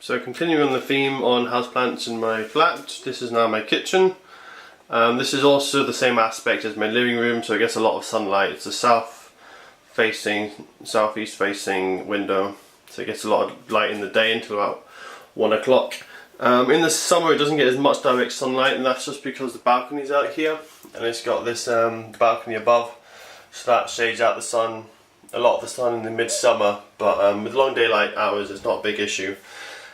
So continuing on the theme on houseplants in my flat, this is now my kitchen. This is also the same aspect as my living room, so it gets a lot of sunlight. It's a southeast facing window, so it gets a lot of light in the day until about 1 o'clock. In the summer it doesn't get as much direct sunlight, and that's just because the balcony's out here, and it's got this balcony above, so that shades out the sun, a lot of the sun in the midsummer, but with long daylight hours it's not a big issue.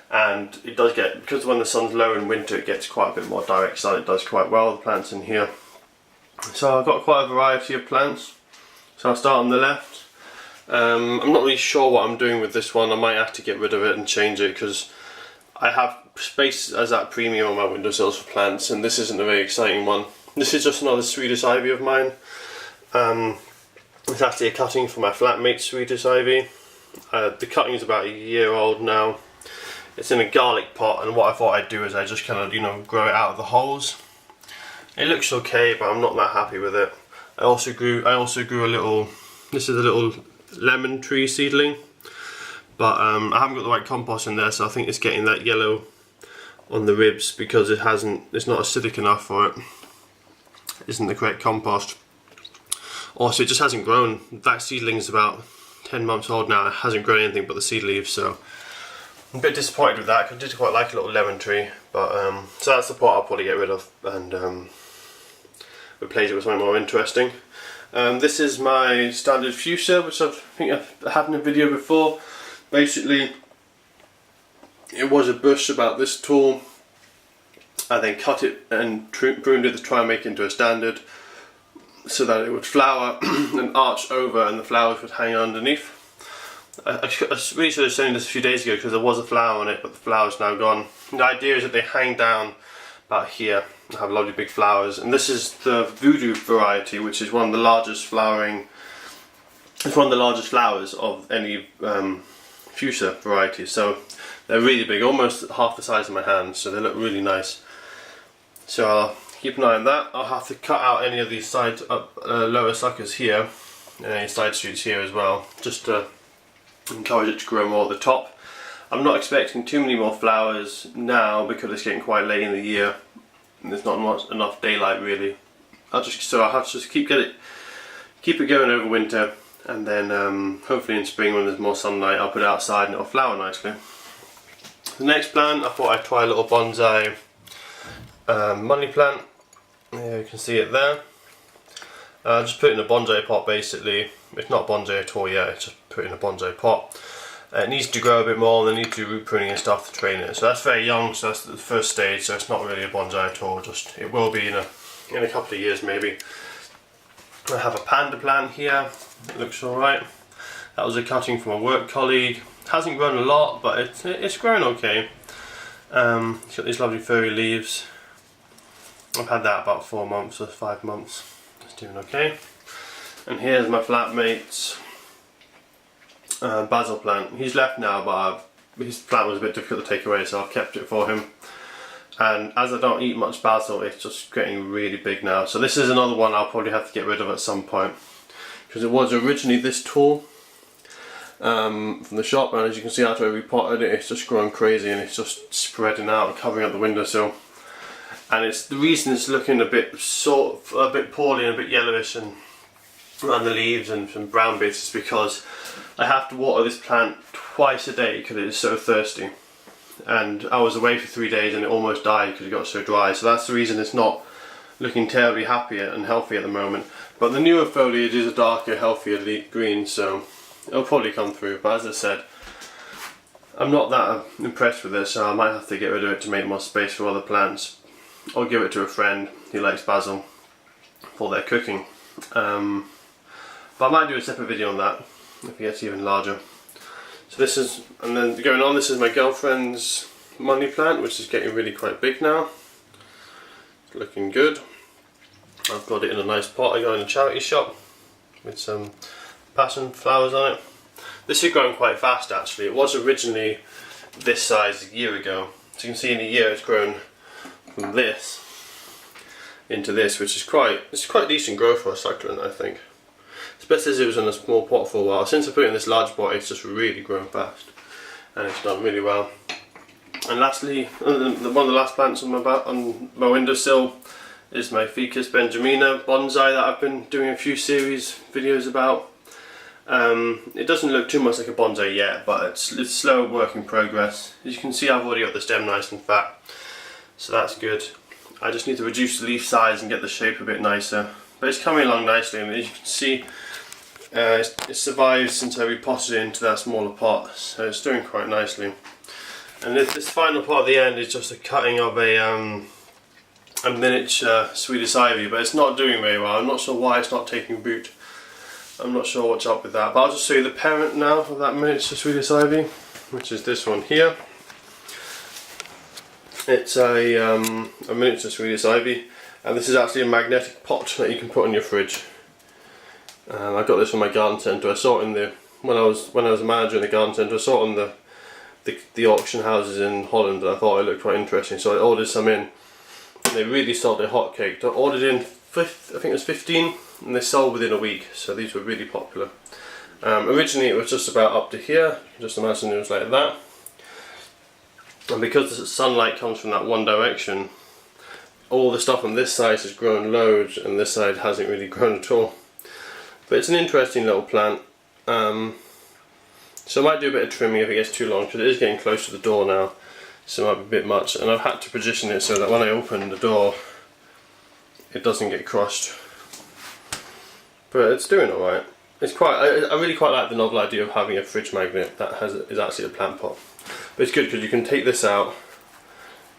And it does get, because when the sun's low in winter, it gets quite a bit more direct sun. It does quite well, the plants in here. So I've got quite a variety of plants. So I'll start on the left. I'm not really sure what I'm doing with this one. I might have to get rid of it and change it, because I have space as at premium on my windowsills for plants, and this isn't a very exciting one. This is just another Swedish ivy of mine. It's actually a cutting from my flatmate's Swedish ivy. The cutting is about a year old now. It's in a garlic pot, and what I thought I'd do is I just kind of, grow it out of the holes. It looks okay, but I'm not that happy with it. I also grew a little, this is a little lemon tree seedling, but I haven't got the right compost in there, so I think it's getting that yellow on the ribs because it's not acidic enough for it. It isn't the correct compost. Also, it just hasn't grown. That seedling is about 10 months old now. It hasn't grown anything but the seed leaves, so I'm a bit disappointed with that, because I did quite like a little lemon tree, but so that's the pot I'll probably get rid of and replace it with something more interesting. This is my standard fuchsia, which I think I've had in a video before. Basically, it was a bush about this tall. I then cut it and pruned it to try and make it into a standard, so that it would flower and arch over, and the flowers would hang underneath. I really should have shown this a few days ago, because there was a flower on it, but the flower's now gone. The idea is that they hang down about here and have lovely big flowers, and this is the voodoo variety, which is one of the largest flowers of any fuchsia variety. So they're really big, almost half the size of my hand, so they look really nice. So I'll keep an eye on that. I'll have to cut out any of these side lower suckers here, and any side shoots here as well, just to encourage it to grow more at the top. I'm not expecting too many more flowers now, because it's getting quite late in the year and there's not enough daylight really. I'll have to just keep it going over winter, and then hopefully in spring, when there's more sunlight, I'll put it outside and it'll flower nicely. The next plant, I thought I'd try a little bonsai money plant. Yeah, you can see it there. Just put it in a bonsai pot basically. It's not bonsai at all yet, it's just put it in a bonsai pot. It needs to grow a bit more, and they need to do root pruning and stuff to train it. So that's very young, so that's the first stage, so it's not really a bonsai at all, just it will be in a couple of years maybe. I have a panda plant here, it looks alright. That was a cutting from a work colleague. It hasn't grown a lot, but it's grown okay. It's got these lovely furry leaves. I've had that about 4 months or 5 months. It's doing okay. And here's my flatmate's Basil plant. He's left now, but his plant was a bit difficult to take away, so I've kept it for him. And as I don't eat much basil, it's just getting really big now. So this is another one I'll probably have to get rid of at some point, because it was originally this tall from the shop, and as you can see after I repotted it, it's just growing crazy, and it's just spreading out and covering up the windowsill. And it's the reason it's looking a bit poorly and a bit yellowish and around the leaves and some brown bits, is because I have to water this plant twice a day because it is so thirsty. And I was away for 3 days and it almost died because it got so dry. So that's the reason it's not looking terribly happy and healthy at the moment. But the newer foliage is a darker, healthier leaf green, so it'll probably come through. But as I said, I'm not that impressed with this, so I might have to get rid of it to make more space for other plants. Or give it to a friend who likes basil for their cooking. But I might do a separate video on that if it gets even larger. So this is, and then going on, this is my girlfriend's money plant, which is getting really quite big now. It's looking good. I've got it in a nice pot I got in a charity shop with some passion flowers on it. This is growing quite fast actually. It was originally this size a year ago. So you can see in a year it's grown from this into this, which is quite decent growth for a succulent, I think. Especially as it was in a small pot for a while. Since I put it in this large pot, it's just really grown fast, and it's done really well. And lastly, one of the last plants on my windowsill is my Ficus benjamina bonsai that I've been doing a few series videos about. It doesn't look too much like a bonsai yet, but it's slow work in progress. As you can see, I've already got the stem nice and fat, so that's good. I just need to reduce the leaf size and get the shape a bit nicer, but it's coming along nicely, and as you can see, it survived since I repotted it into that smaller pot, so it's doing quite nicely. And this final part at the end is just a cutting of a miniature Swedish ivy, but it's not doing very well. I'm not sure why it's not taking root. I'm not sure what's up with that, but I'll just show you the parent now of that miniature Swedish ivy, which is this one here. It's a miniature Swedish ivy, and this is actually a magnetic pot that you can put on your fridge. I got this from my garden centre. I saw it in the when I was a manager in the garden centre. I saw it on the auction houses in Holland, and I thought it looked quite interesting, so I ordered some in. And they really sold it hotcaked. I ordered in I think it was 15, and they sold within a week, so these were really popular. Originally it was just about up to here, just imagine it was like that. And because the sunlight comes from that one direction, all the stuff on this side has grown loads, and this side hasn't really grown at all. But it's an interesting little plant. So I might do a bit of trimming if it gets too long, because it is getting close to the door now, so it might be a bit much. And I've had to position it so that when I open the door, it doesn't get crushed. But it's doing alright. It's I really quite like the novel idea of having a fridge magnet that is actually a plant pot. But it's good because you can take this out,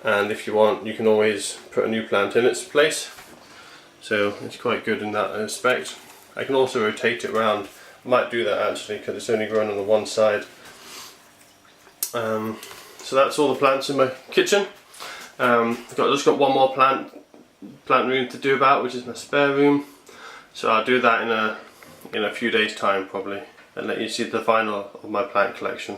and if you want, you can always put a new plant in its place. So it's quite good in that respect. I can also rotate it around. I might do that actually because it's only growing on the one side. So that's all the plants in my kitchen. I've just got one more plant room to do about, which is my spare room. So I'll do that in a few days time probably, and let you see the final of my plant collection.